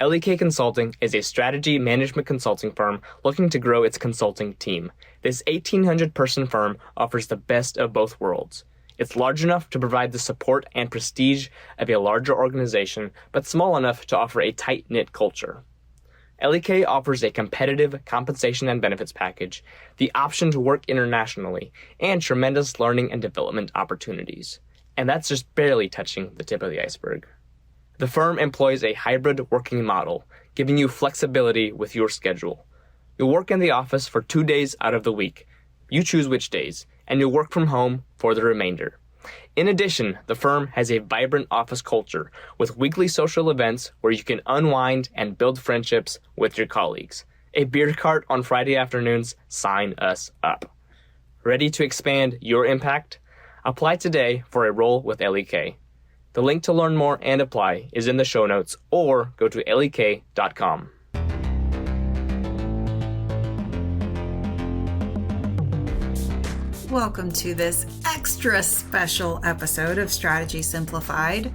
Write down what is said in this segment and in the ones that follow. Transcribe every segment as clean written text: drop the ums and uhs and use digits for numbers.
LEK Consulting is a strategy management consulting firm looking to grow its consulting team. This 1,800-person firm offers the best of both worlds. It's large enough to provide the support and prestige of a larger organization, but small enough to offer a tight-knit culture. LEK offers a competitive compensation and benefits package, the option to work internationally, and tremendous learning and development opportunities. And that's just barely touching the tip of the iceberg. The firm employs a hybrid working model, giving you flexibility with your schedule. You'll work in the office for 2 days out of the week. You choose which days, and you'll work from home for the remainder. In addition, the firm has a vibrant office culture with weekly social events where you can unwind and build friendships with your colleagues. A beer cart on Friday afternoons, sign us up. Ready to expand your impact? Apply today for a role with LEK. The link to learn more and apply is in the show notes, or go to lek.com. Welcome to this extra special episode of Strategy Simplified.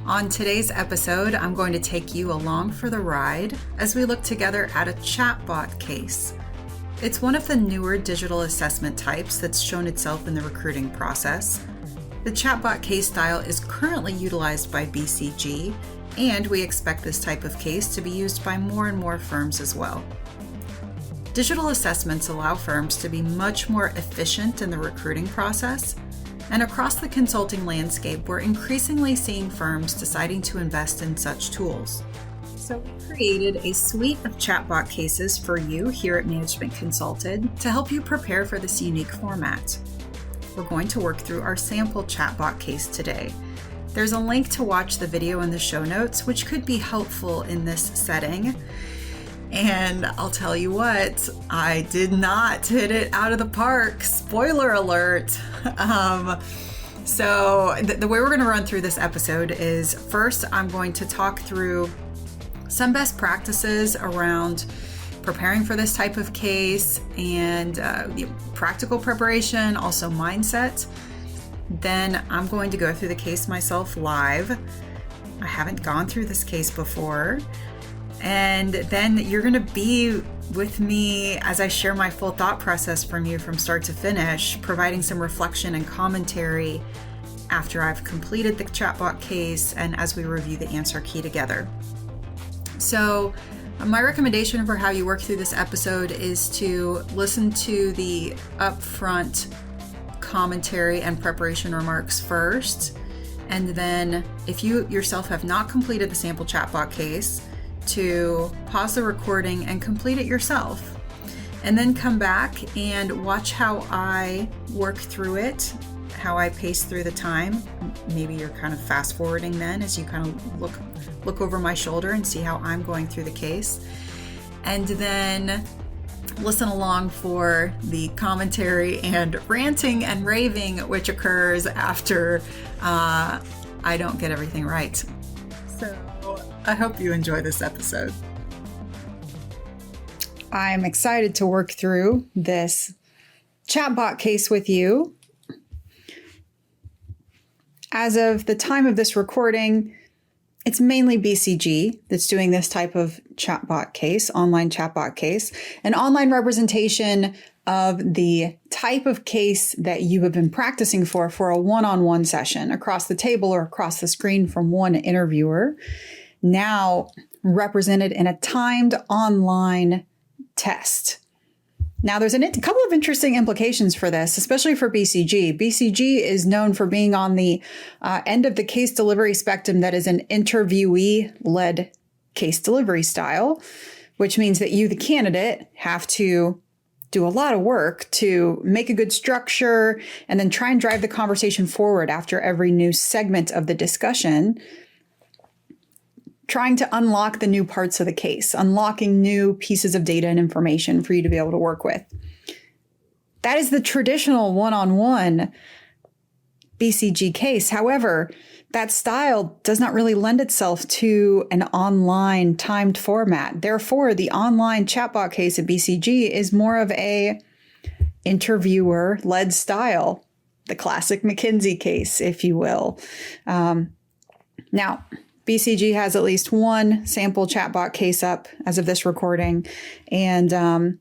On today's episode, I'm going to take you along for the ride as we look together at a chatbot case. It's one of the newer digital assessment types that's shown itself in the recruiting process. The chatbot case style is currently utilized by BCG, and we expect this type of case to be used by more and more firms as well. Digital assessments allow firms to be much more efficient in the recruiting process, and across the consulting landscape, we're increasingly seeing firms deciding to invest in such tools. So we created a suite of chatbot cases for you here at Management Consulted to help you prepare for this unique format. We're going to work through our sample chatbot case today. There's a link to watch the video in the show notes, which could be helpful in this setting. And I'll tell you what, I did not hit it out of the park. Spoiler alert. So the way we're going to run through this episode is, first, I'm going to talk through some best practices around preparing for this type of case and practical preparation, also mindset. Then I'm going to go through the case myself live. I haven't gone through this case before. And then you're going to be with me as I share my full thought process from you from start to finish, providing some reflection and commentary after I've completed the chatbot case and as we review the answer key together. So my recommendation for how you work through this episode is to listen to the upfront commentary and preparation remarks first. And then if you yourself have not completed the sample chatbot case, to pause the recording and complete it yourself. And then come back and watch how I work through it, how I pace through the time. Maybe you're kind of fast forwarding then as you kind of look over my shoulder and see how I'm going through the case. And then listen along for the commentary and ranting and raving which occurs after I don't get everything right. So I hope you enjoy this episode. I'm excited to work through this chatbot case with you. As of the time of this recording, it's mainly BCG that's doing this type of chatbot case, online chatbot case, an online representation of the type of case that you have been practicing for a one-on-one session across the table or across the screen from one interviewer, now represented in a timed online test. Now, there's a couple of interesting implications for this, especially for BCG. BCG is known for being on the end of the case delivery spectrum that is an interviewee-led case delivery style, which means that you, the candidate, have to do a lot of work to make a good structure and then try and drive the conversation forward after every new segment of the discussion, trying to unlock the new parts of the case, unlocking new pieces of data and information for you to be able to work with. That is the traditional one-on-one BCG case. However, that style does not really lend itself to an online timed format. Therefore, the online chatbot case at BCG is more of a interviewer-led style, the classic McKinsey case, if you will. Now, BCG has at least one sample chatbot case up as of this recording. And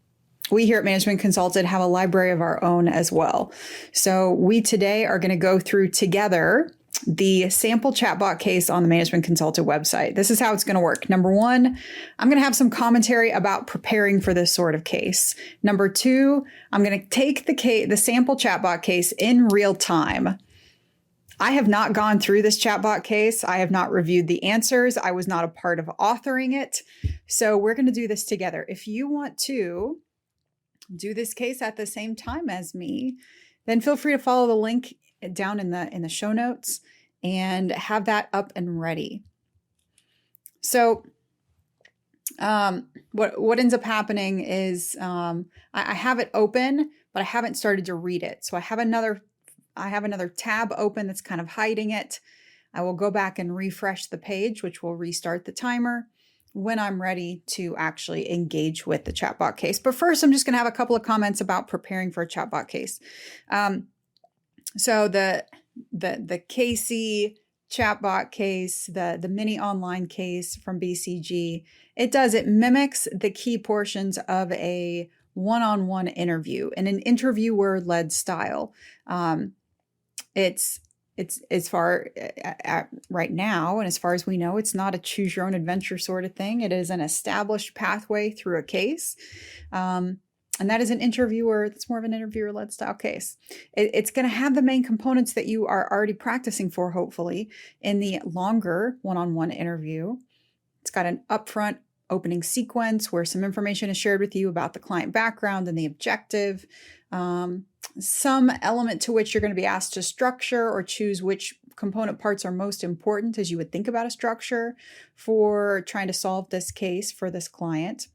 we here at Management Consulted have a library of our own as well. So we today are going to go through together the sample chatbot case on the Management Consulted website. This is how it's going to work. Number one, I'm going to have some commentary about preparing for this sort of case. Number two, I'm going to take the sample chatbot case in real time. I have not gone through this chatbot case. I have not reviewed the answers. I was not a part of authoring it. So we're going to do this together. If you want to do this case at the same time as me, then feel free to follow the link down in the show notes and have that up and ready. So what ends up happening is I have it open, but I haven't started to read it. So I have another tab open that's kind of hiding it. I will go back and refresh the page, which will restart the timer when I'm ready to actually engage with the chatbot case. But first, I'm just going to have a couple of comments about preparing for a chatbot case. So the Casey chatbot case, the mini online case from BCG, it mimics the key portions of a one-on-one interview in an interviewer-led style. It's as far right now, and as far as we know, it's not a choose your own adventure sort of thing. It is an established pathway through a case. And that is it's more of an interviewer-led style case. It's going to have the main components that you are already practicing for, hopefully, in the longer one-on-one interview. It's got an upfront opening sequence where some information is shared with you about the client background and the objective. Some element to which you're going to be asked to structure or choose which component parts are most important as you would think about a structure for trying to solve this case for this client.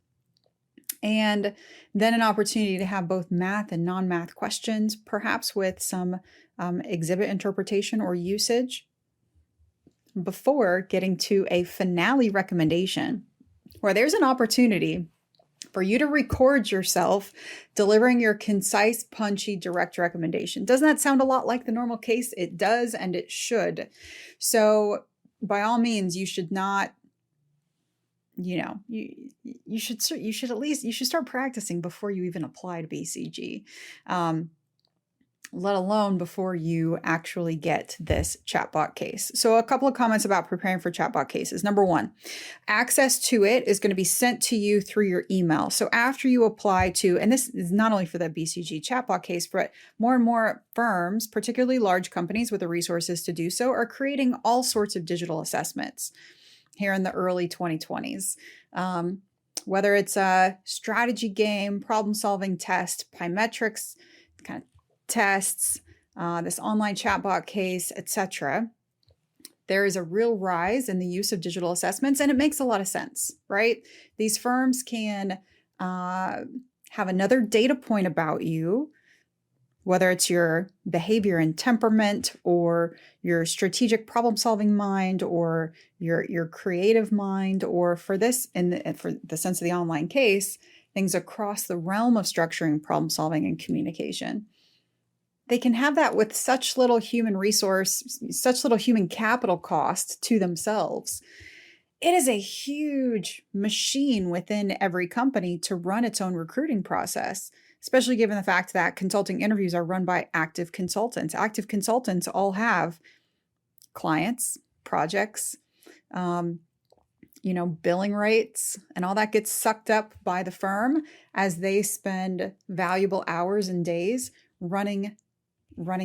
And then an opportunity to have both math and non-math questions, perhaps with some exhibit interpretation or usage, before getting to a finale recommendation, where there's an opportunity for you to record yourself delivering your concise, punchy, direct recommendation. Doesn't that sound a lot like the normal case? It does, and it should. So by all means, you should not, you should start practicing before you even apply to BCG. Let alone before you actually get this chatbot case. So a couple of comments about preparing for chatbot cases. Number one, access to it is going to be sent to you through your email. So after you apply to, and this is not only for the BCG chatbot case, but more and more firms, particularly large companies with the resources to do so, are creating all sorts of digital assessments here in the early 2020s. Whether it's a strategy game, problem-solving test, Pymetrics, kind of tests, this online chatbot case, etc. There is a real rise in the use of digital assessments, and it makes a lot of sense, right? These firms can have another data point about you, whether it's your behavior and temperament, or your strategic problem-solving mind, or your creative mind, or for this, for the sense of the online case, things across the realm of structuring, problem-solving, and communication. They can have that with such little human resource, such little human capital cost to themselves. It is a huge machine within every company to run its own recruiting process, especially given the fact that consulting interviews are run by active consultants. Active consultants all have clients, projects, billing rates, and all that gets sucked up by the firm as they spend valuable hours and days running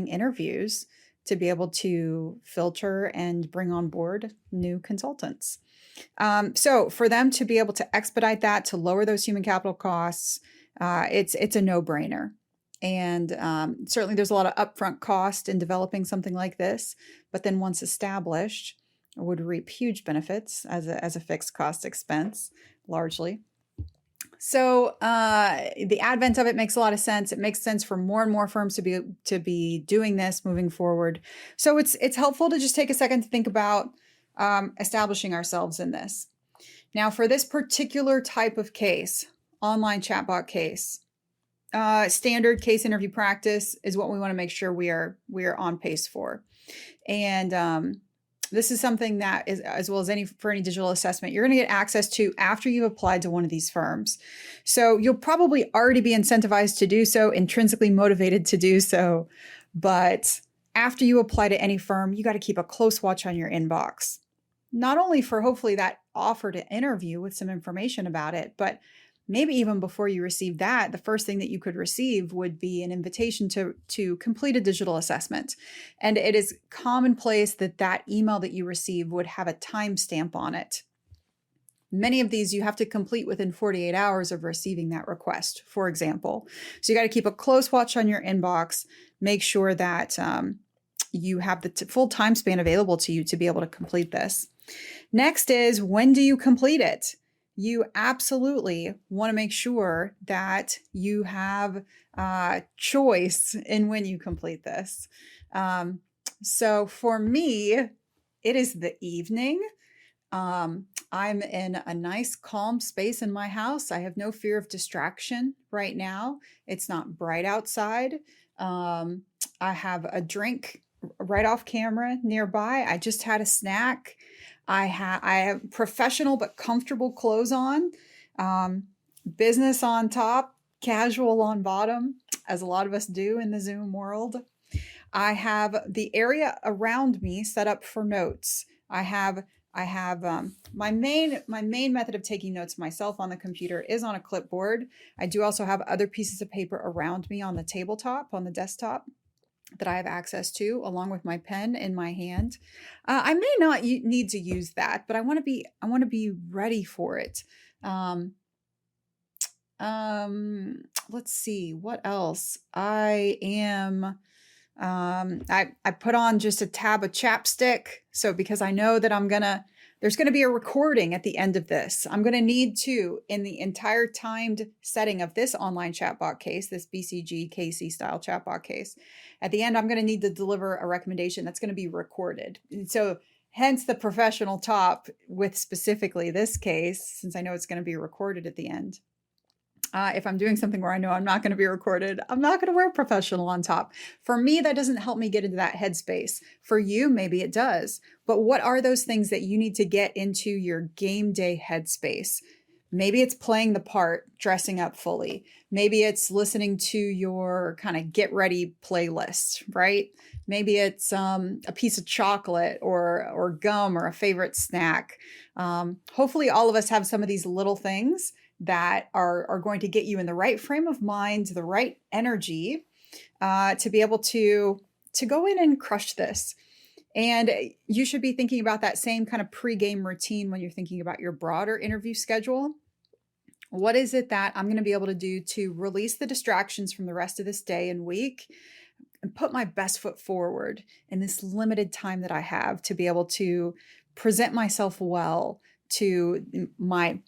interviews to be able to filter and bring on board new consultants. So for them to be able to expedite that, to lower those human capital costs, it's a no-brainer. And certainly there's a lot of upfront cost in developing something like this, but then once established, it would reap huge benefits as a fixed cost expense, largely. So the advent of it makes a lot of sense. It makes sense for more and more firms to be doing this moving forward. So it's helpful to just take a second to think about establishing ourselves in this. Now, for this particular type of case, online chatbot case, standard case interview practice is what we want to make sure we are on pace for. And this is something that is, as well as for any digital assessment, you're going to get access to after you've applied to one of these firms. So you'll probably already be incentivized to do so, intrinsically motivated to do so. But after you apply to any firm, you got to keep a close watch on your inbox. Not only for hopefully that offer to interview with some information about it, but maybe even before you receive that, the first thing that you could receive would be an invitation to complete a digital assessment. And it is commonplace that email that you receive would have a timestamp on it. Many of these you have to complete within 48 hours of receiving that request, for example. So you got to keep a close watch on your inbox, make sure that you have the full time span available to you to be able to complete this. Next is, when do you complete it? You absolutely want to make sure that you have choice in when you complete this. So for me, it is the evening. I'm in a nice calm space in my house. I have no fear of distraction right now. It's not bright outside. I have a drink right off camera nearby. I just had a snack. I have professional but comfortable clothes on, business on top, casual on bottom, as a lot of us do in the Zoom world. I have the area around me set up for notes. I have my main method of taking notes myself on the computer is on a clipboard. I do also have other pieces of paper around me on the tabletop, on the desktop, that I have access to, along with my pen in my hand. I may not need to use that, but I want to be ready for it. Let's see what else. I put on just a tab of chapstick. So because I know that there's going to be a recording at the end of this. I'm going to need to, in the entire timed setting of this online chatbot case, this BCG-style chatbot case, at the end, I'm going to need to deliver a recommendation that's going to be recorded. And so hence the professional top with specifically this case, since I know it's going to be recorded at the end. If I'm doing something where I know I'm not going to be recorded, I'm not going to wear professional on top. For me, that doesn't help me get into that headspace. For you, maybe it does. But what are those things that you need to get into your game day headspace? Maybe it's playing the part, dressing up fully. Maybe it's listening to your kind of get ready playlist, right? Maybe it's a piece of chocolate or gum or a favorite snack. Hopefully all of us have some of these little things that are going to get you in the right frame of mind, the right energy to be able to go in and crush this. And you should be thinking about that same kind of pre-game routine when you're thinking about your broader interview schedule. What is it that I'm going to be able to do to release the distractions from the rest of this day and week and put my best foot forward in this limited time that I have to be able to present myself well to my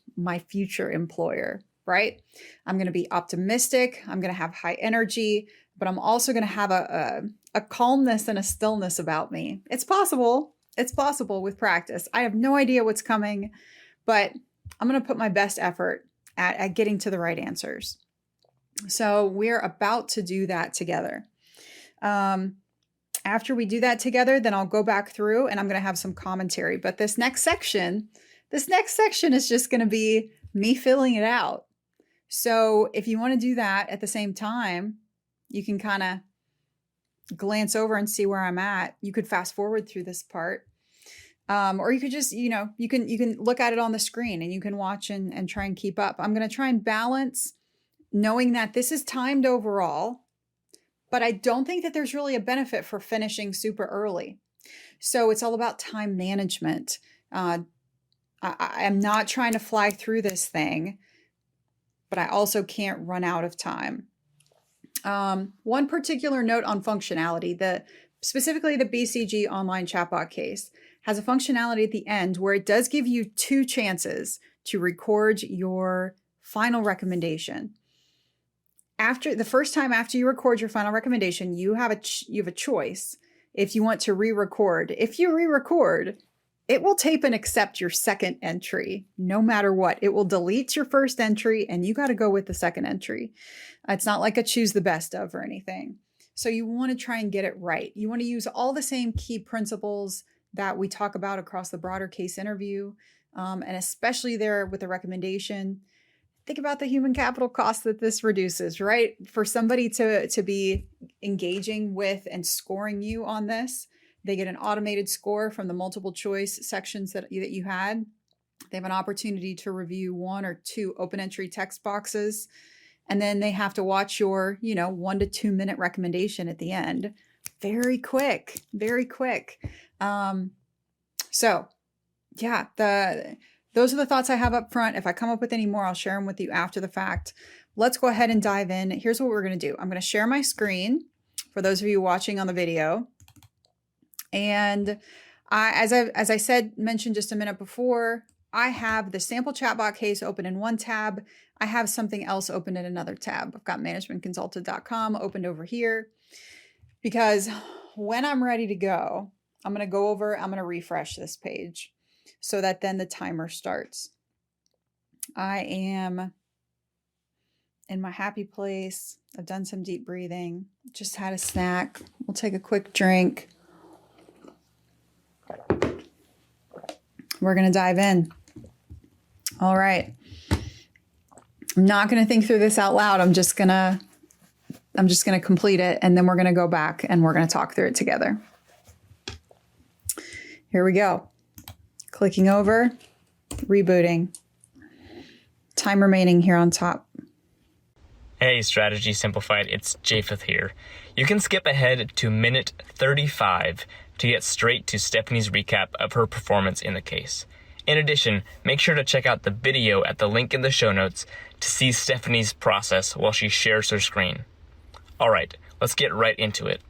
future employer, right? I'm going to be optimistic. I'm going to have high energy, but I'm also going to have a calmness and a stillness about me. It's possible. It's possible with practice. I have no idea what's coming, but I'm going to put my best effort at getting to the right answers. So we're about to do that together. After we do that together, then I'll go back through and I'm going to have some commentary. But this next section is just going to be me filling it out. So if you want to do that at the same time, you can kind of glance over and see where I'm at. You could fast forward through this part. Or you could just, you can look at it on the screen and you can watch and try and keep up. I'm going to try and balance knowing that this is timed overall, but I don't think that there's really a benefit for finishing super early. So it's all about time management. I'm not trying to fly through this thing, but I also can't run out of time. One particular note on functionality, specifically the BCG online chatbot case has a functionality at the end where it does give you 2 chances to record your final recommendation. After the first time after you record your final recommendation, you have a choice if you want to re-record. If you re-record, it will tape and accept your second entry, no matter what. It will delete your first entry and you got to go with the second entry. It's not like a choose the best of or anything. So you want to try and get it right. You want to use all the same key principles that we talk about across the broader case interview, and especially there with the recommendation. Think about the human capital cost that this reduces, right? For somebody to be engaging with and scoring you on this, they get an automated score from the multiple choice sections that you had. They have an opportunity to review 1 or 2 open entry text boxes, and then they have to watch your, 1 to 2 minute recommendation at the end. Very quick, very quick. So yeah, those are the thoughts I have up front. If I come up with any more, I'll share them with you after the fact. Let's go ahead and dive in. Here's what we're going to do. I'm going to share my screen for those of you watching on the video. And as I mentioned just a minute before, I have the sample chatbot case open in one tab. I have something else open in another tab. I've got managementconsulted.com opened over here because when I'm ready to go, I'm going to refresh this page so that then the timer starts. I am in my happy place. I've done some deep breathing, just had a snack. We'll take a quick drink. We're going to dive in. All right. I'm not going to think through this out loud. I'm just going to complete it, and then we're going to go back and we're going to talk through it together. Here we go. Clicking over, rebooting. Time remaining here on top. Hey, Strategy Simplified, it's Japheth here. You can skip ahead to minute 35 to get straight to Stephanie's recap of her performance in the case. In addition, make sure to check out the video at the link in the show notes to see Stephanie's process while she shares her screen. All right, let's get right into it.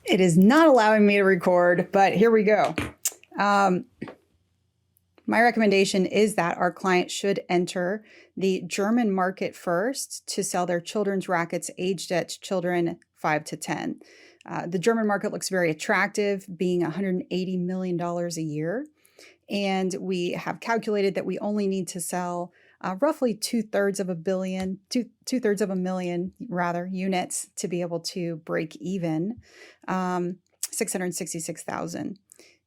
It is not allowing me to record, but here we go. My recommendation is that our client should enter the German market first to sell their children's rackets aged at children 5 to 10. The German market looks very attractive, being $180 million a year. And we have calculated that we only need to sell roughly two-thirds of a million units to be able to break even 666,000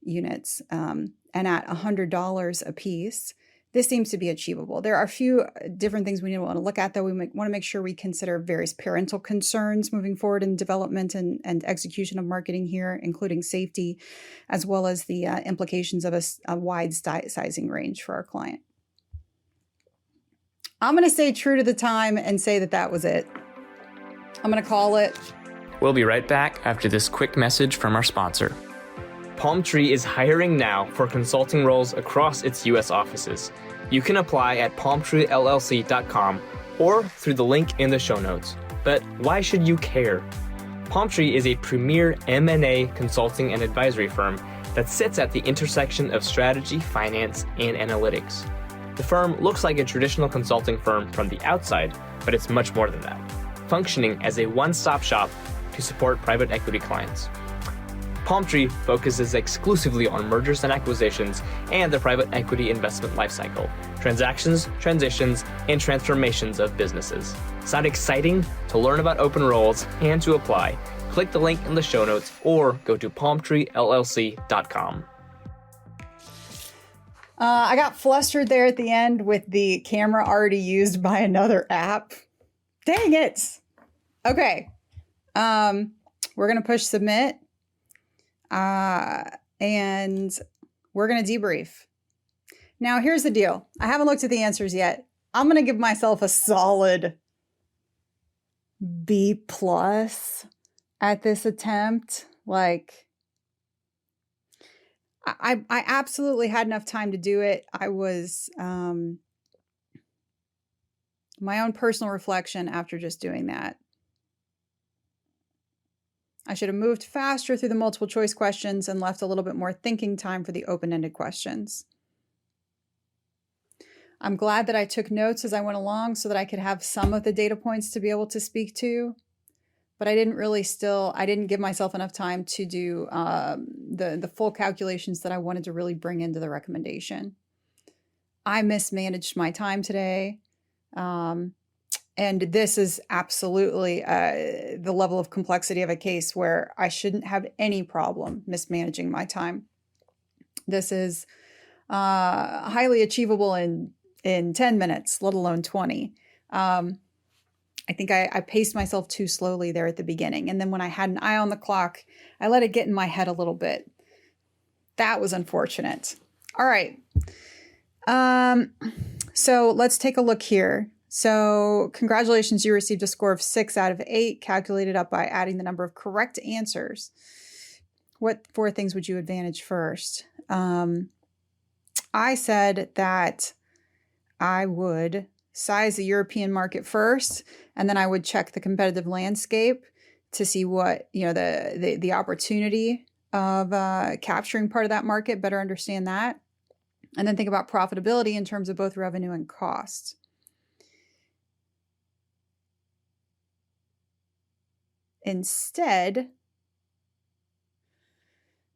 units. And at $100 a piece, this seems to be achievable. There are a few different things we want to look at, though. We want to make sure we consider various parental concerns moving forward in development and execution of marketing here, including safety, as well as the implications of a wide sizing range for our client. I'm going to stay true to the time and say that was it. I'm going to call it. We'll be right back after this quick message from our sponsor. Palmtree is hiring now for consulting roles across its U.S. offices. You can apply at palmtreellc.com or through the link in the show notes. But why should you care? Palmtree is a premier M&A consulting and advisory firm that sits at the intersection of strategy, finance, and analytics. The firm looks like a traditional consulting firm from the outside, but it's much more than that, functioning as a one-stop shop to support private equity clients. Palmtree focuses exclusively on mergers and acquisitions and the private equity investment lifecycle, transactions, transitions, and transformations of businesses. Sound exciting? To learn about open roles and to apply, click the link in the show notes or go to palmtreellc.com. I got flustered there at the end with the camera already used by another app. Dang it. Okay. We're going to push submit. And we're going to debrief. Now, here's the deal. I haven't looked at the answers yet. I'm going to give myself a solid B+ at this attempt. I absolutely had enough time to do it. I was, my own personal reflection after just doing that. I should have moved faster through the multiple choice questions and left a little bit more thinking time for the open-ended questions. I'm glad that I took notes as I went along so that I could have some of the data points to be able to speak to, but I didn't give myself enough time to do the full calculations that I wanted to really bring into the recommendation. I mismanaged my time today. And this is absolutely the level of complexity of a case where I shouldn't have any problem mismanaging my time. This is highly achievable in 10 minutes, let alone 20. I think I paced myself too slowly there at the beginning. And then when I had an eye on the clock, I let it get in my head a little bit. That was unfortunate. All right. So let's take a look here. So congratulations, you received a score of 6 out of 8, calculated up by adding the number of correct answers. What 4 things would you advantage first? I said that I would size the European market first, and then I would check the competitive landscape to see what, the opportunity of capturing part of that market, better understand that. And then think about profitability in terms of both revenue and cost. Instead,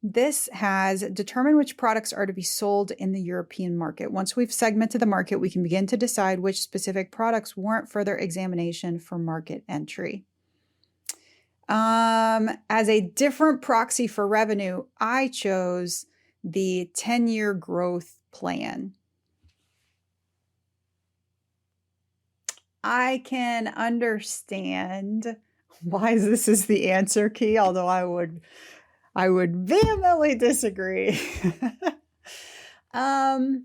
this has determined which products are to be sold in the European market. Once we've segmented the market, we can begin to decide which specific products warrant further examination for market entry. As a different proxy for revenue, I chose the 10-year growth plan. I can understand why this is the answer key, although I would vehemently disagree. I'm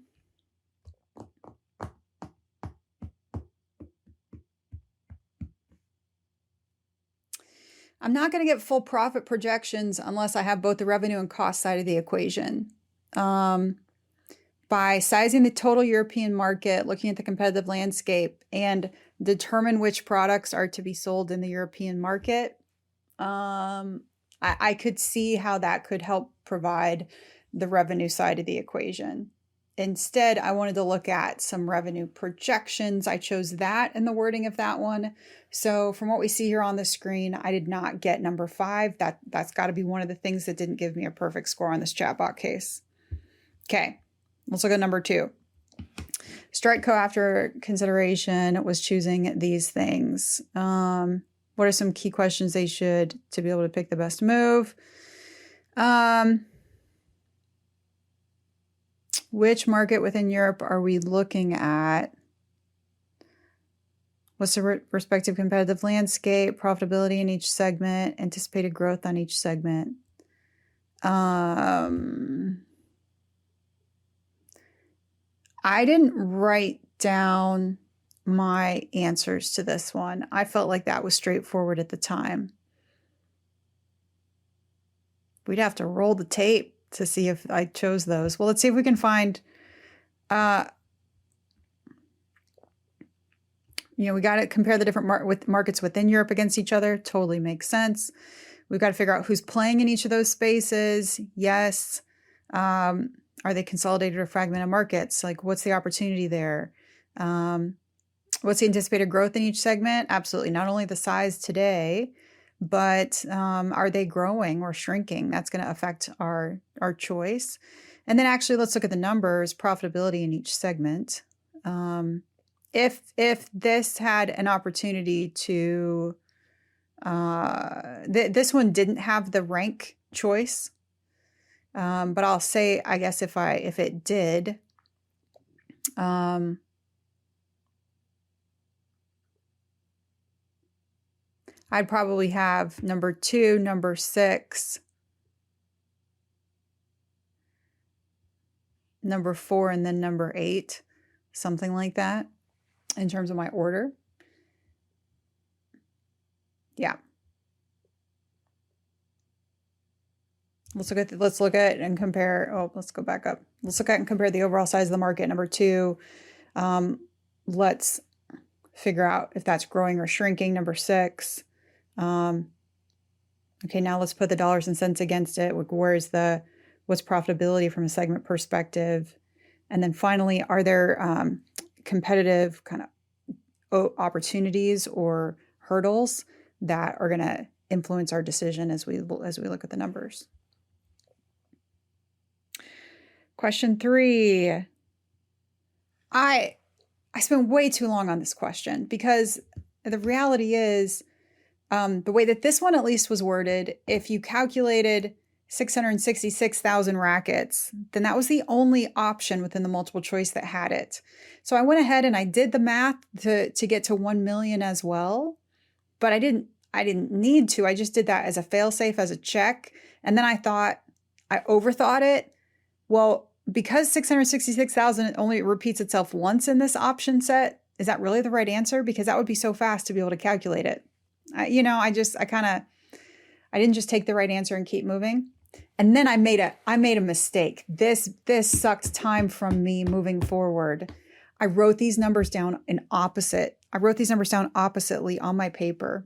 not going to get full profit projections unless I have both the revenue and cost side of the equation. By sizing the total European market, looking at the competitive landscape, and determine which products are to be sold in the European market, I could see how that could help provide the revenue side of the equation. Instead, I wanted to look at some revenue projections. I chose that in the wording of that one. So from what we see here on the screen, I did not get number 5. That's got to be one of the things that didn't give me a perfect score on this chatbot case. Okay, let's look at number 2. Strikeco, after consideration, was choosing these things. What are some key questions they should to be able to pick the best move? Which market within Europe are we looking at? What's the respective competitive landscape, profitability in each segment, anticipated growth on each segment? I didn't write down my answers to this one. I felt like that was straightforward at the time. We'd have to roll the tape to see if I chose those. Well, let's see if we can find, we got to compare the different markets within Europe against each other. Totally makes sense. We've got to figure out who's playing in each of those spaces. Yes. Are they consolidated or fragmented markets? Like, what's the opportunity there? What's the anticipated growth in each segment? Absolutely. Not only the size today, but are they growing or shrinking? That's going to affect our choice. And then actually, let's look at the numbers, profitability in each segment. If this had an opportunity to, this one didn't have the rank choice. But I'll say, I guess if it did, I'd probably have number 2, number 6, number 4, and then number 8, something like that in terms of my order. Yeah. Let's look at and compare. Oh, let's go back up. Let's look at and compare the overall size of the market. Number 2, let's figure out if that's growing or shrinking. Number 6. Okay, now let's put the dollars and cents against it. What's profitability from a segment perspective? And then finally, are there competitive kind of opportunities or hurdles that are going to influence our decision as we look at the numbers? Question 3. I spent way too long on this question because the reality is, the way that this one at least was worded, if you calculated 666,000 rackets, then that was the only option within the multiple choice that had it. So I went ahead and I did the math to get to 1 million as well, but I didn't need to. I just did that as a fail-safe, as a check. And then I overthought it. Well, because 666,000 only repeats itself once in this option set, is that really the right answer? Because that would be so fast to be able to calculate it. I didn't just take the right answer and keep moving. And then I made a mistake. This sucked time from me moving forward. I wrote these numbers down oppositely on my paper.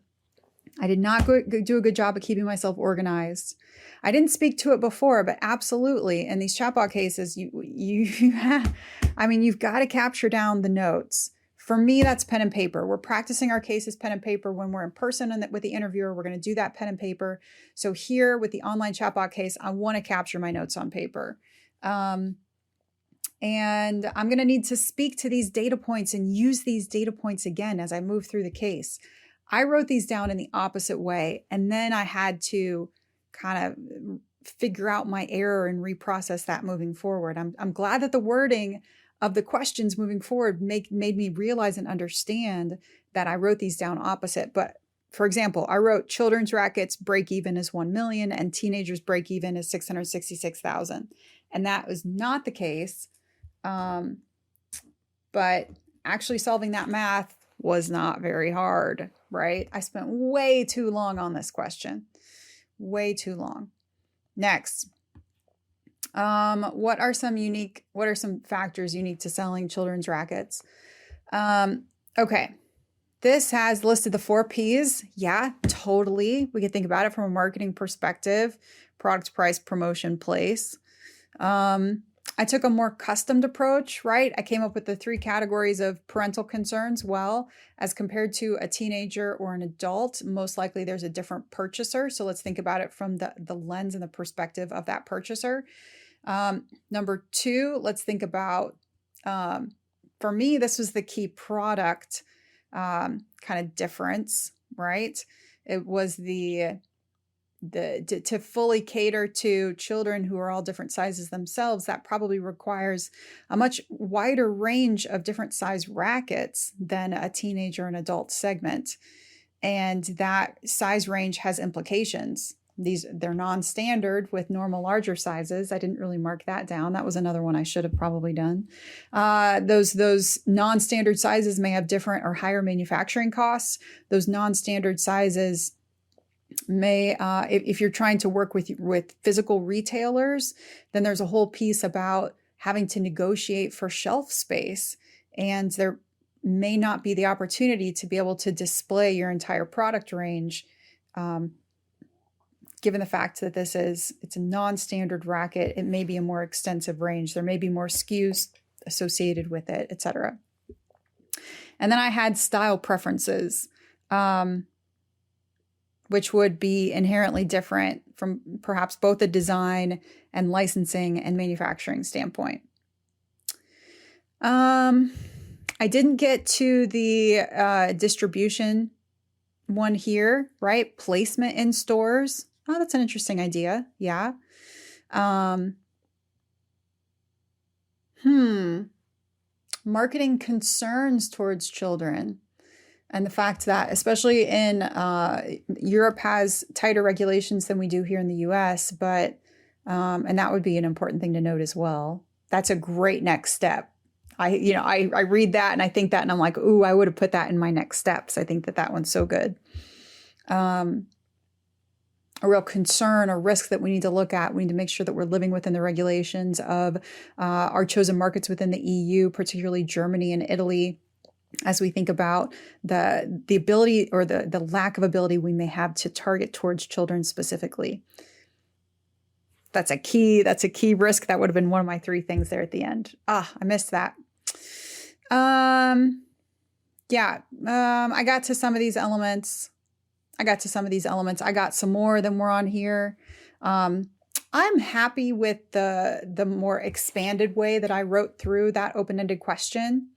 I did not do a good job of keeping myself organized. I didn't speak to it before, but absolutely, in these chatbot cases, you've got to capture down the notes. For me, that's pen and paper. We're practicing our cases pen and paper. When we're in person and with the interviewer, we're going to do that pen and paper. So here with the online chatbot case, I want to capture my notes on paper. And I'm going to need to speak to these data points and use these data points again as I move through the case. I wrote these down in the opposite way, and then I had to kind of figure out my error and reprocess that moving forward. I'm glad that the wording of the questions moving forward made me realize and understand that I wrote these down opposite. But for example, I wrote children's rackets break even is 1 million and teenagers break even is 666,000. And that was not the case. But actually solving that math was not very hard, right? I spent way too long on this question. Way too long. Next. What are some factors unique to selling children's rackets? Okay. This has listed the 4 Ps. Yeah, totally. We can think about it from a marketing perspective: product, price, promotion, place. I took a more customed approach, right? I came up with the 3 categories of parental concerns. Well, as compared to a teenager or an adult, most likely there's a different purchaser. So let's think about it from the lens and the perspective of that purchaser. Number 2, let's think about, for me, this was the key product kind of difference, right? It was to fully cater to children who are all different sizes themselves. That probably requires a much wider range of different size rackets than a teenager and adult segment. And that size range has implications. They're non-standard with normal larger sizes. I didn't really mark that down. That was another one I should have probably done. Those non-standard sizes may have different or higher manufacturing costs. Those non-standard sizes may, if you're trying to work with physical retailers, then there's a whole piece about having to negotiate for shelf space, and there may not be the opportunity to be able to display your entire product range, given the fact that it's a non-standard racket. It may be a more extensive range. There may be more SKUs associated with it, etc. And then I had style preferences, which would be inherently different from perhaps both a design and licensing and manufacturing standpoint. I didn't get to the distribution one here, right? Placement in stores. Oh, that's an interesting idea. Yeah. Marketing concerns towards children. And the fact that, especially in Europe, has tighter regulations than we do here in the US, but and that would be an important thing to note as well. That's a great next step. I read that and I think that, and I'm like, ooh, I would have put that in my next steps. I think that one's so good. A real concern or risk that we need to look at. We need to make sure that we're living within the regulations of our chosen markets within the EU, particularly Germany and Italy, as we think about the ability or the lack of ability we may have to target towards children specifically. That's a key risk. That would have been one of my 3 things there at the end. I missed that. I got to some of these elements. I got some more than were on here. I'm happy with the more expanded way that I wrote through that open-ended question.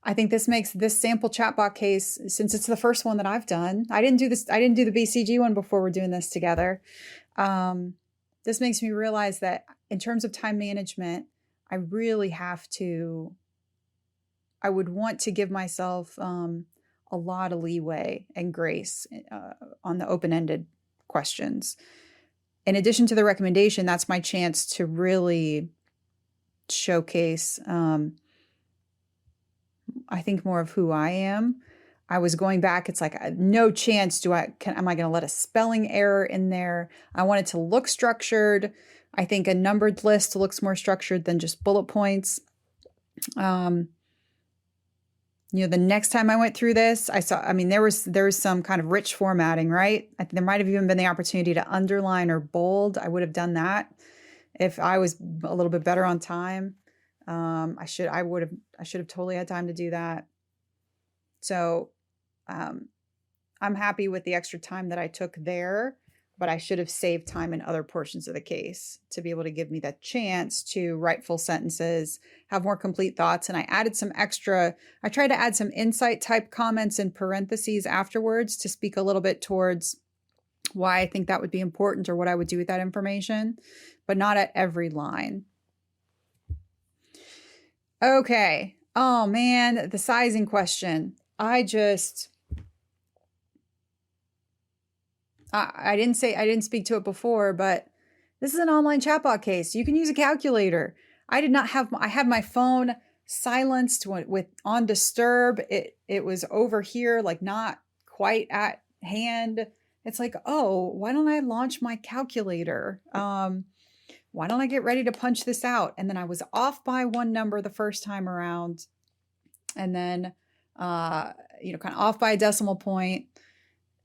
I think this makes this sample chatbot case, since it's the first one that I've done. I didn't do the BCG one before we're doing this together. This makes me realize that in terms of time management, I would want to give myself a lot of leeway and grace on the open-ended questions. In addition to the recommendation, that's my chance to really showcase I think more of who I am. I was going back. It's like no chance am I going to let a spelling error in there? I want it to look structured. I think a numbered list looks more structured than just bullet points. The next time I went through this, there was some kind of rich formatting, right? There might have even been the opportunity to underline or bold. I would have done that if I was a little bit better on time. I should have totally had time to do that. So, I'm happy with the extra time that I took there, but I should have saved time in other portions of the case to be able to give me that chance to write full sentences, have more complete thoughts. And I tried to add some insight type comments in parentheses afterwards to speak a little bit towards why I think that would be important or what I would do with that information, but not at every line. Okay. Oh man, the sizing question. I didn't speak to it before, but this is an online chatbot case. You can use a calculator. I had my phone silenced with on disturb. It was over here, like not quite at hand. It's like, oh, why don't I launch my calculator? Why don't I get ready to punch this out? And then I was off by one number the first time around. And then, kind of off by a decimal point.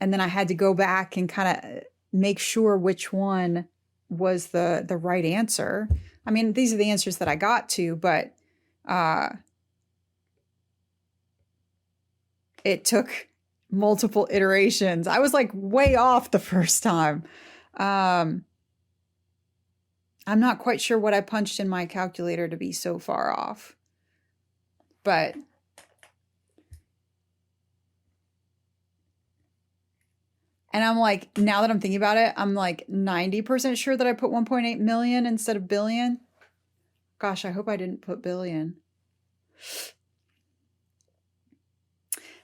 And then I had to go back and kind of make sure which one was the right answer. I mean, these are the answers that I got to, but it took multiple iterations. I was like way off the first time. I'm not quite sure what I punched in my calculator to be so far off. But and I'm like, now that I'm thinking about it, I'm like 90% sure that I put 1.8 million instead of billion. Gosh, I hope I didn't put billion.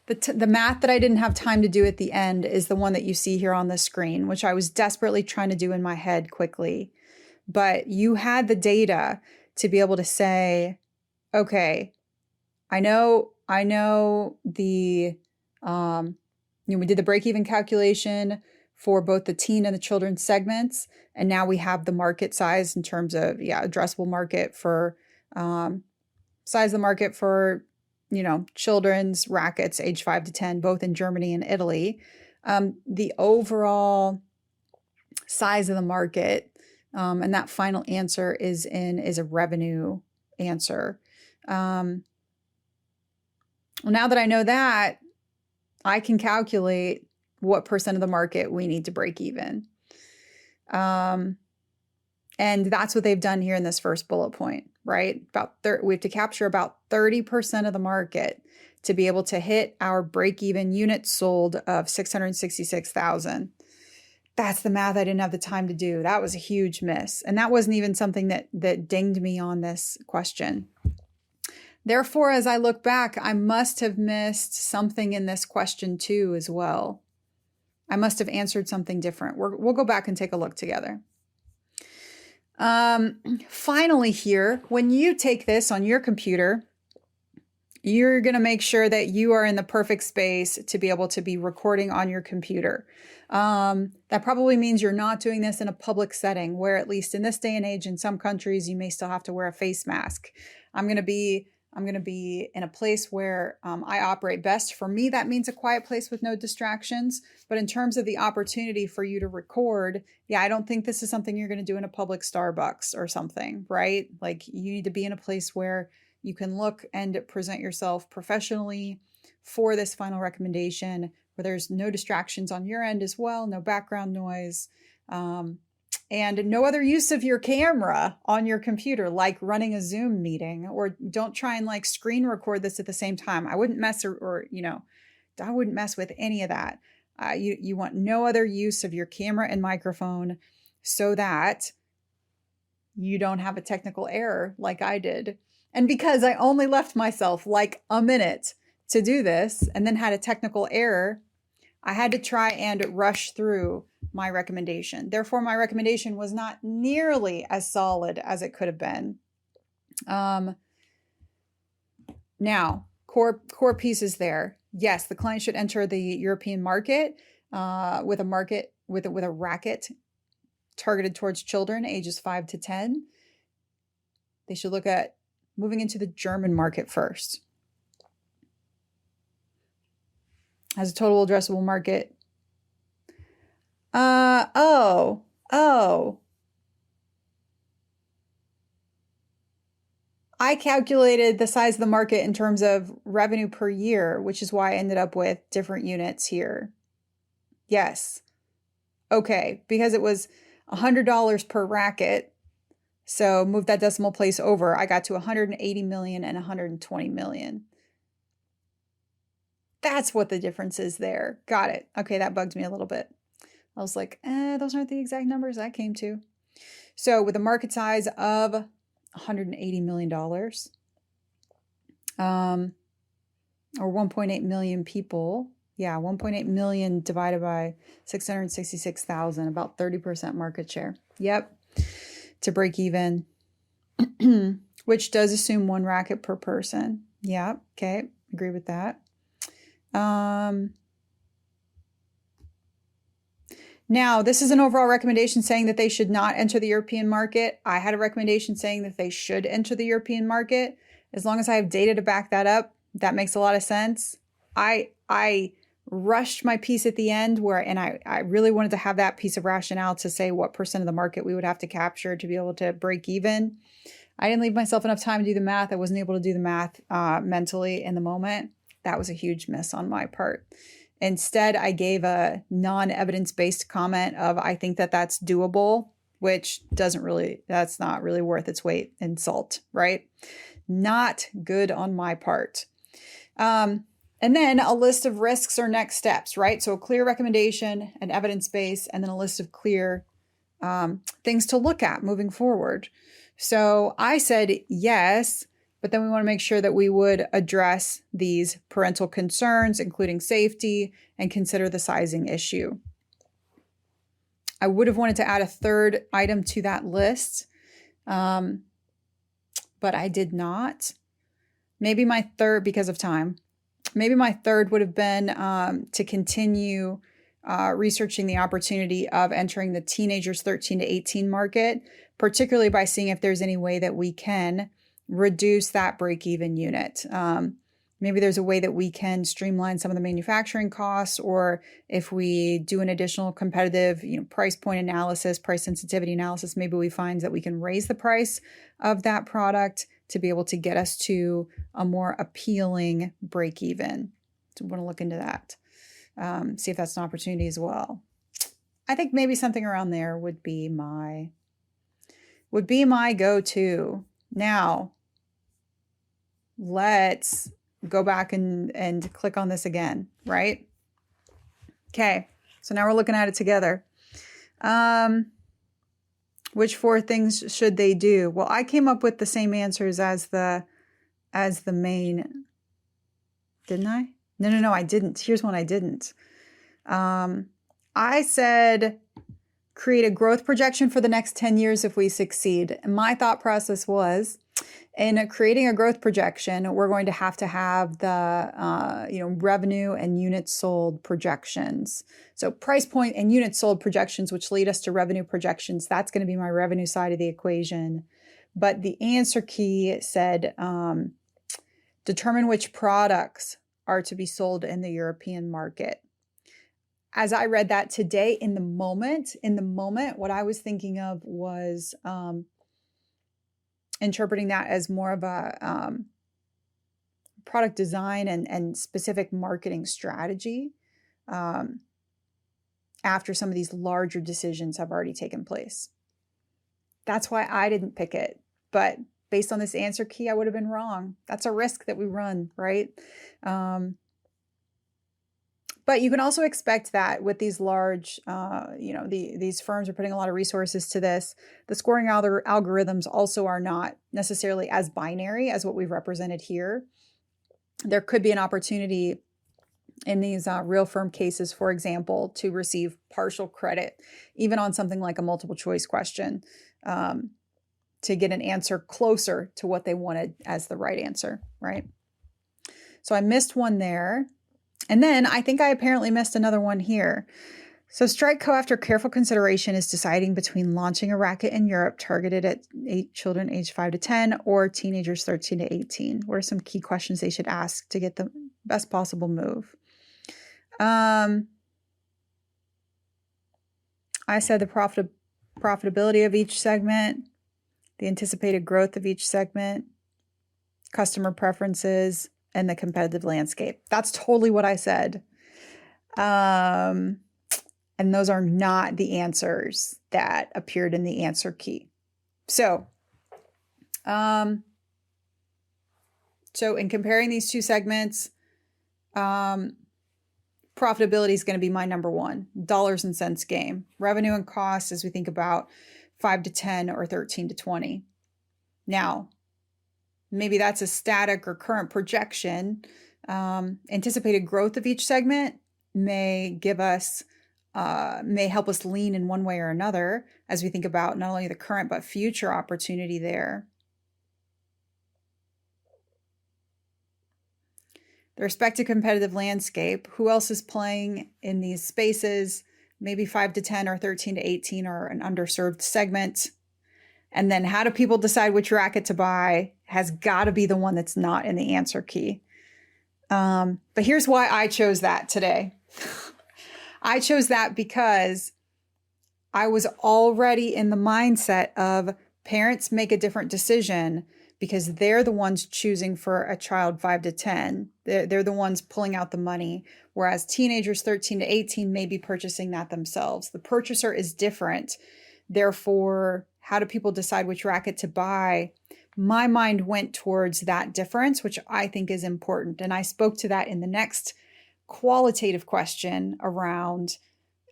The math that I didn't have time to do at the end is the one that you see here on the screen, which I was desperately trying to do in my head quickly. But you had the data to be able to say, okay, I know the, we did the break-even calculation for both the teen and the children's segments. And now we have the market size in terms of, addressable market for, size of the market for, children's rackets age 5 to 10, both in Germany and Italy. The overall size of the market, and that final answer is a revenue answer. Well, now that I know that, I can calculate what percent of the market we need to break even. And that's what they've done here in this first bullet point, right? We have to capture about 30% of the market to be able to hit our break-even units sold of 666,000. That's the math I didn't have the time to do. That was a huge miss. And that wasn't even something that dinged me on this question. Therefore, as I look back, I must have missed something in this question too as well. I must have answered something different. We'll go back and take a look together. Finally here, when you take this on your computer, you're going to make sure that you are in the perfect space to be able to be recording on your computer. That probably means you're not doing this in a public setting where, at least in this day and age, in some countries, you may still have to wear a face mask. I'm going to be in a place where I operate best. For me, that means a quiet place with no distractions. But in terms of the opportunity for you to record, I don't think this is something you're going to do in a public Starbucks or something, right? Like, you need to be in a place where you can look and present yourself professionally for this final recommendation, where there's no distractions on your end as well, no background noise, and no other use of your camera on your computer, like running a Zoom meeting. Or don't try and like screen record this at the same time. I wouldn't mess I wouldn't mess with any of that. You want no other use of your camera and microphone so that you don't have a technical error like I did. And because I only left myself like a minute to do this and then had a technical error, I had to try and rush through my recommendation. Therefore, my recommendation was not nearly as solid as it could have been. Now, core pieces there. Yes, the client should enter the European market with a racket targeted towards children ages 5 to 10. They should look at moving into the German market first. Has a total addressable market. Oh. I calculated the size of the market in terms of revenue per year, which is why I ended up with different units here. Yes. Okay, because it was $100 per racket. So move that decimal place over. I got to 180 million and 120 million. That's what the difference is there. Got it. Okay, that bugged me a little bit. I was like, those aren't the exact numbers I came to. So with a market size of $180 million, or 1.8 million people. Yeah, 1.8 million divided by 666,000, about 30% market share. Yep, to break even, which does assume 1 racket per person. Yeah, okay, agree with that. Now, this is an overall recommendation saying that they should not enter the European market. I had a recommendation saying that they should enter the European market. As long as I have data to back that up, that makes a lot of sense. I rushed my piece at the end and I really wanted to have that piece of rationale to say what percent of the market we would have to capture to be able to break even. I didn't leave myself enough time to do the math. I wasn't able to do the math mentally in the moment. That was a huge miss on my part. Instead, I gave a non-evidence-based comment of, I think that that's doable, which that's not really worth its weight in salt, right? Not good on my part. And then a list of risks or next steps, right? So a clear recommendation, an evidence base, and then a list of clear things to look at moving forward. So I said yes, but then we want to make sure that we would address these parental concerns, including safety, and consider the sizing issue. I would have wanted to add a third item to that list, but I did not. Maybe my third, because of time, maybe my third would have been to continue researching the opportunity of entering the teenagers 13 to 18 market, particularly by seeing if there's any way that we can reduce that break-even unit. Maybe there's a way that we can streamline some of the manufacturing costs, or if we do an additional competitive, price point analysis, price sensitivity analysis, maybe we find that we can raise the price of that product to be able to get us to a more appealing break-even. So we want to look into that, see if that's an opportunity as well. I think maybe something around there would be my go-to. Now, let's go back and click on this again, right? Okay, so now we're looking at it together. Which 4 things should they do? Well, I came up with the same answers as the main, didn't I? No, I didn't. Here's one I didn't. I said create a growth projection for the next 10 years if we succeed. And my thought process was, in creating a growth projection, we're going to have the revenue and units sold projections. So price point and units sold projections, which lead us to revenue projections. That's going to be my revenue side of the equation. But the answer key said, determine which products are to be sold in the European market. As I read that today, in the moment, what I was thinking of was interpreting that as more of a product design and specific marketing strategy after some of these larger decisions have already taken place. That's why I didn't pick it. But based on this answer key, I would have been wrong. That's a risk that we run, right? But you can also expect that with these large, these firms are putting a lot of resources to this. The scoring algorithms also are not necessarily as binary as what we've represented here. There could be an opportunity in these real firm cases, for example, to receive partial credit, even on something like a multiple choice question, to get an answer closer to what they wanted as the right answer, right? So I missed one there. And then I think I apparently missed another one here. So Strikeco, after careful consideration, is deciding between launching a racket in Europe targeted at children aged 5 to 10 or teenagers 13 to 18. What are some key questions they should ask to get the best possible move? I said the profitability of each segment, the anticipated growth of each segment, customer preferences, and the competitive landscape. That's totally what I said. And those are not the answers that appeared in the answer key. So in comparing these two segments, profitability is going to be my number one, dollars and cents game. Revenue and costs, as we think about 5 to 10 or 13 to 20. Now, maybe that's a static or current projection. Anticipated growth of each segment may help us lean in one way or another as we think about not only the current but future opportunity there. The respective competitive landscape, who else is playing in these spaces, maybe 5 to 10 or 13 to 18 or an underserved segment. And then how do people decide which racket to buy has got to be the one that's not in the answer key. But here's why I chose that today. I chose that because I was already in the mindset of parents make a different decision because they're the ones choosing for a child 5 to 10. They're the ones pulling out the money, whereas teenagers 13 to 18 may be purchasing that themselves. The purchaser is different. Therefore, how do people decide which racket to buy? My mind went towards that difference, which I think is important. And I spoke to that in the next qualitative question around,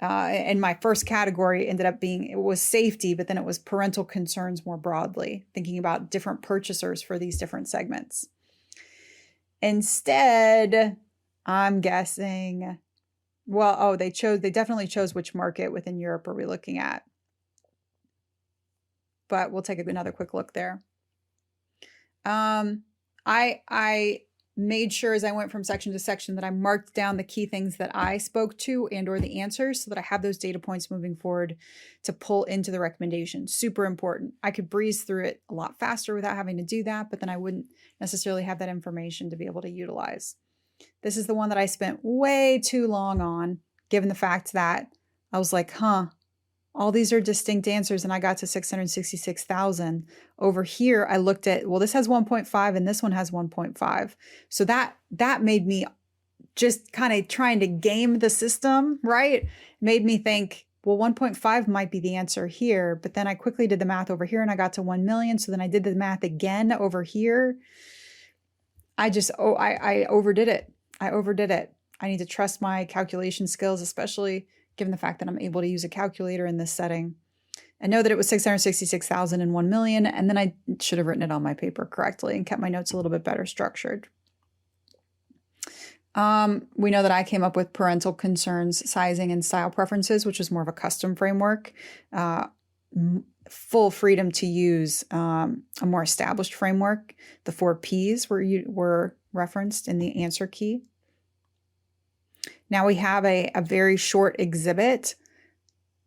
and my first category ended up being, it was safety, but then it was parental concerns more broadly, thinking about different purchasers for these different segments. Instead, I'm guessing, they definitely chose which market within Europe are we looking at. But we'll take another quick look there. I made sure as I went from section to section that I marked down the key things that I spoke to and or the answers so that I have those data points moving forward to pull into the recommendation. Super important. I could breeze through it a lot faster without having to do that, but then I wouldn't necessarily have that information to be able to utilize. This is the one that I spent way too long on, given the fact that I was like, all these are distinct answers, and I got to 666,000. Over here, I looked at, this has 1.5 and this one has 1.5. So that made me just kind of trying to game the system, right? Made me think, 1.5 might be the answer here. But then I quickly did the math over here and I got to 1 million. So then I did the math again over here. I overdid it. I need to trust my calculation skills, especially given the fact that I'm able to use a calculator in this setting. I know that it was 666,000 and 1 million, and then I should have written it on my paper correctly and kept my notes a little bit better structured. We know that I came up with parental concerns, sizing, and style preferences, which is more of a custom framework. Full freedom to use a more established framework. The 4 Ps were referenced in the answer key. Now we have a very short exhibit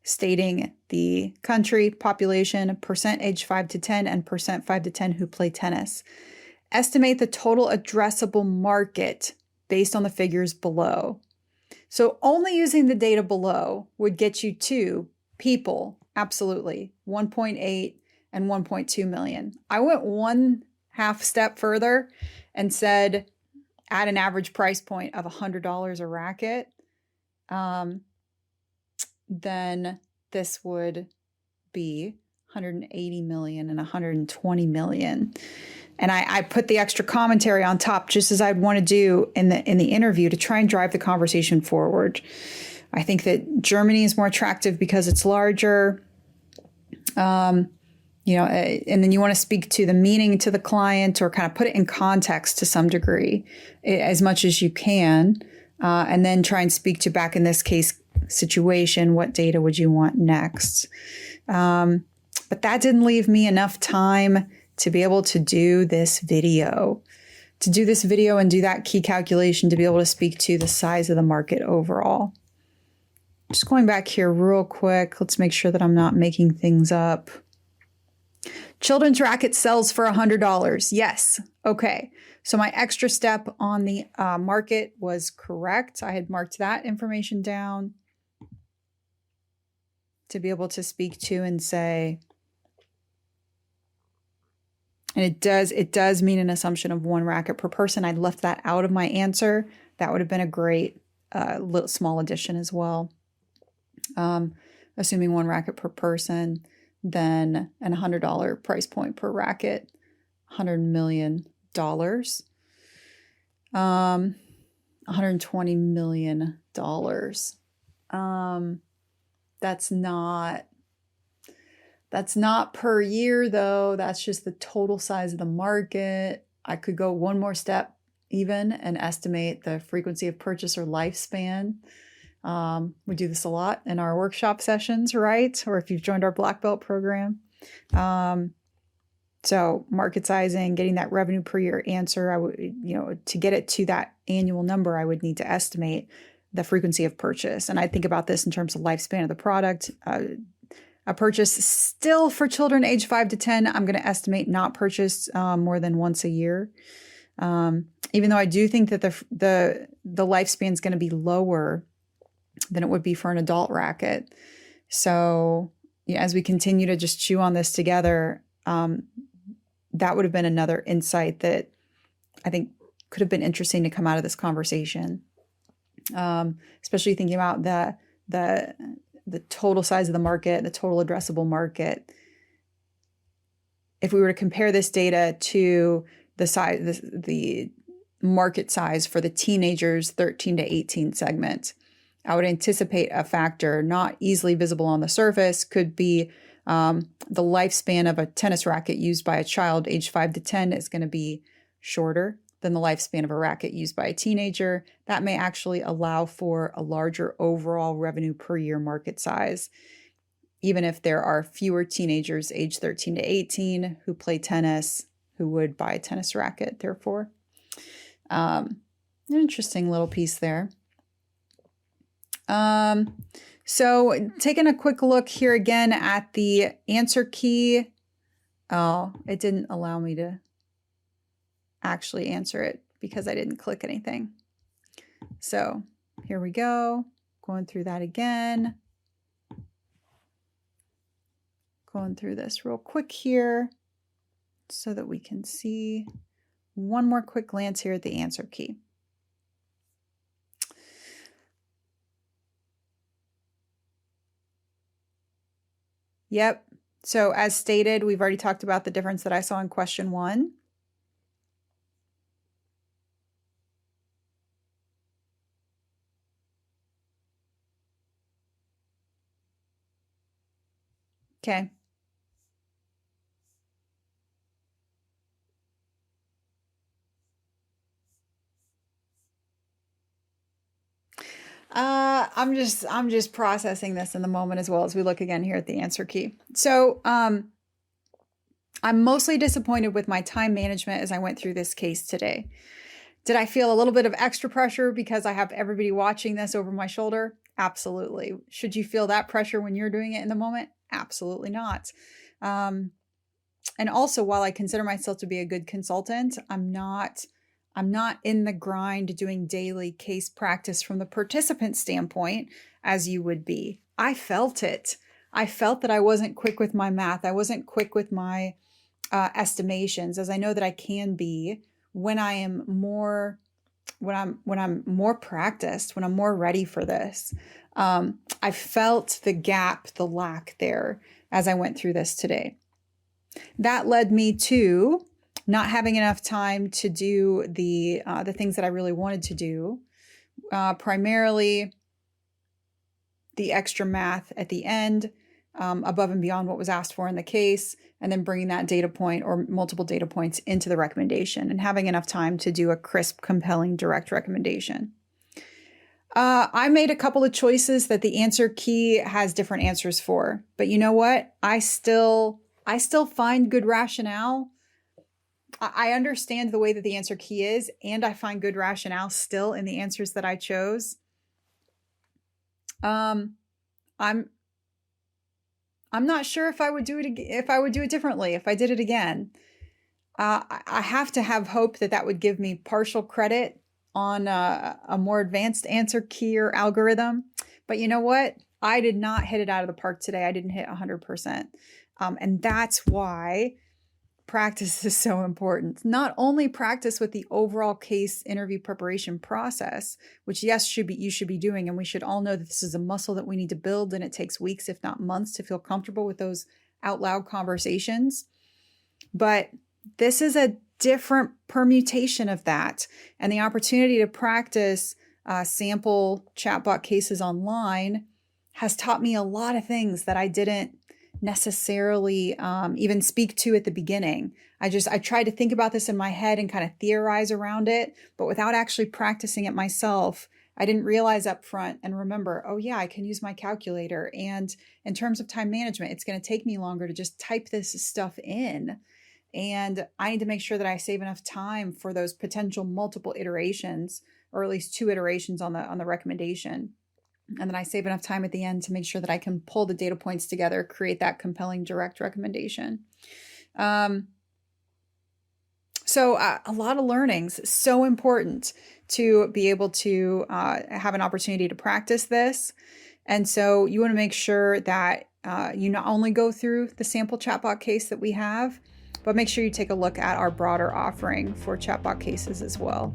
stating the country, population, percent age 5 to 10, and percent 5 to 10 who play tennis. Estimate the total addressable market based on the figures below. So only using the data below would get you to people, absolutely, 1.8 and 1.2 million. I went 1/2 step further and said, at an average price point of $100 a racket, then this would be 180 million and 120 million. And I put the extra commentary on top, just as I'd want to do in the interview, to try and drive the conversation forward. I think that Germany is more attractive because it's larger. And then you want to speak to the meaning to the client or kind of put it in context to some degree as much as you can. And then try and speak to, back in this case situation, what data would you want next? But that didn't leave me enough time to be able to do this video, and do that key calculation to be able to speak to the size of the market overall. Just going back here real quick, let's make sure that I'm not making things up. Children's racket sells for $100. Yes. Okay. So my extra step on the market was correct. I had marked that information down to be able to speak to and say, and it does mean an assumption of 1 racket per person. I left that out of my answer. That would have been a great little small addition as well. Assuming 1 racket per person, then an $100 price point per racket, $100 million, $120 million. That's not per year though. That's just the total size of the market. I could go one more step even and estimate the frequency of purchase or lifespan. We do this a lot in our workshop sessions, right? Or if you've joined our black belt program. So market sizing, getting that revenue per year answer, I would, to get it to that annual number, I would need to estimate the frequency of purchase. And I think about this in terms of lifespan of the product. A purchase still for children age 5 to 10, I'm going to estimate not purchased more than once a year. Even though I do think that the lifespan is going to be lower than it would be for an adult racket. So as we continue to just chew on this together, that would have been another insight that I think could have been interesting to come out of this conversation. Especially thinking about the total size of the market, the total addressable market. If we were to compare this data to the size, the market size for the teenagers 13 to 18 segment, I would anticipate a factor not easily visible on the surface could be the lifespan of a tennis racket used by a child age 5 to 10 is going to be shorter than the lifespan of a racket used by a teenager. That may actually allow for a larger overall revenue per year market size, even if there are fewer teenagers age 13 to 18 who play tennis who would buy a tennis racket, therefore. An interesting little piece there. So taking a quick look here again at the answer key. Oh, it didn't allow me to actually answer it because I didn't click anything. So here we go. Going through that again. Going through this real quick here so that we can see one more quick glance here at the answer key. Yep. So as stated, we've already talked about the difference that I saw in question 1. Okay. I'm just processing this in the moment as well as we look again here at the answer key. So, I'm mostly disappointed with my time management as I went through this case today. Did I feel a little bit of extra pressure because I have everybody watching this over my shoulder? Absolutely. Should you feel that pressure when you're doing it in the moment? Absolutely not. And also, while I consider myself to be a good consultant, I'm not in the grind doing daily case practice from the participant standpoint as you would be. I felt it. I felt that I wasn't quick with my math. I wasn't quick with my estimations, as I know that I can be when I'm more practiced, when I'm more ready for this. I felt the gap, the lack there as I went through this today. That led me to not having enough time to do the things that I really wanted to do, primarily the extra math at the end, above and beyond what was asked for in the case, and then bringing that data point or multiple data points into the recommendation and having enough time to do a crisp, compelling, direct recommendation. I made a couple of choices that the answer key has different answers for, but you know what? I still find good rationale. I understand the way that the answer key is, and I find good rationale still in the answers that I chose. I'm I'm not sure if I would do it differently if I did it again. I have to have hope that would give me partial credit on a more advanced answer key or algorithm. But you know what? I did not hit it out of the park today. I didn't hit 100%. And that's why practice is so important. Not only practice with the overall case interview preparation process, which yes, you should be doing, and we should all know that this is a muscle that we need to build, and it takes weeks, if not months, to feel comfortable with those out loud conversations. But this is a different permutation of that, and the opportunity to practice sample chatbot cases online has taught me a lot of things that I didn't necessarily even speak to at the beginning. I tried to think about this in my head and kind of theorize around it, but without actually practicing it myself, I didn't realize up front and remember, oh yeah, I can use my calculator. And in terms of time management, it's going to take me longer to just type this stuff in. And I need to make sure that I save enough time for those potential multiple iterations, or at least 2 iterations on the recommendation. And then I save enough time at the end to make sure that I can pull the data points together, create that compelling direct recommendation. So a lot of learnings. So important to be able to have an opportunity to practice this. And so you want to make sure that you not only go through the sample chatbot case that we have, but make sure you take a look at our broader offering for chatbot cases as well.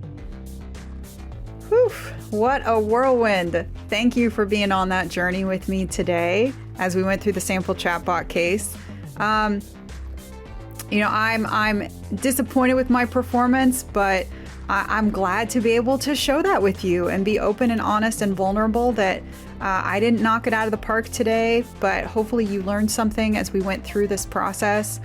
Whew, what a whirlwind. Thank you for being on that journey with me today as we went through the sample chatbot case. I'm disappointed with my performance, but I'm glad to be able to show that with you and be open and honest and vulnerable that I didn't knock it out of the park today, but hopefully you learned something as we went through this process.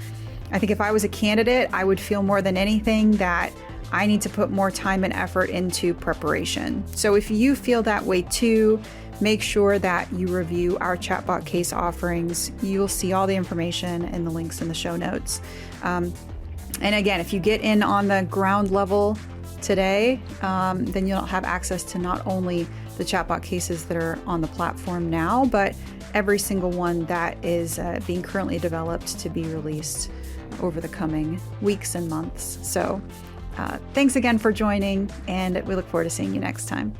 I think if I was a candidate, I would feel more than anything that I need to put more time and effort into preparation. So if you feel that way too, make sure that you review our chatbot case offerings. You'll see all the information and the links in the show notes. And again, if you get in on the ground level today, then you'll have access to not only the chatbot cases that are on the platform now, but every single one that is being currently developed to be released over the coming weeks and months. So thanks again for joining, and we look forward to seeing you next time.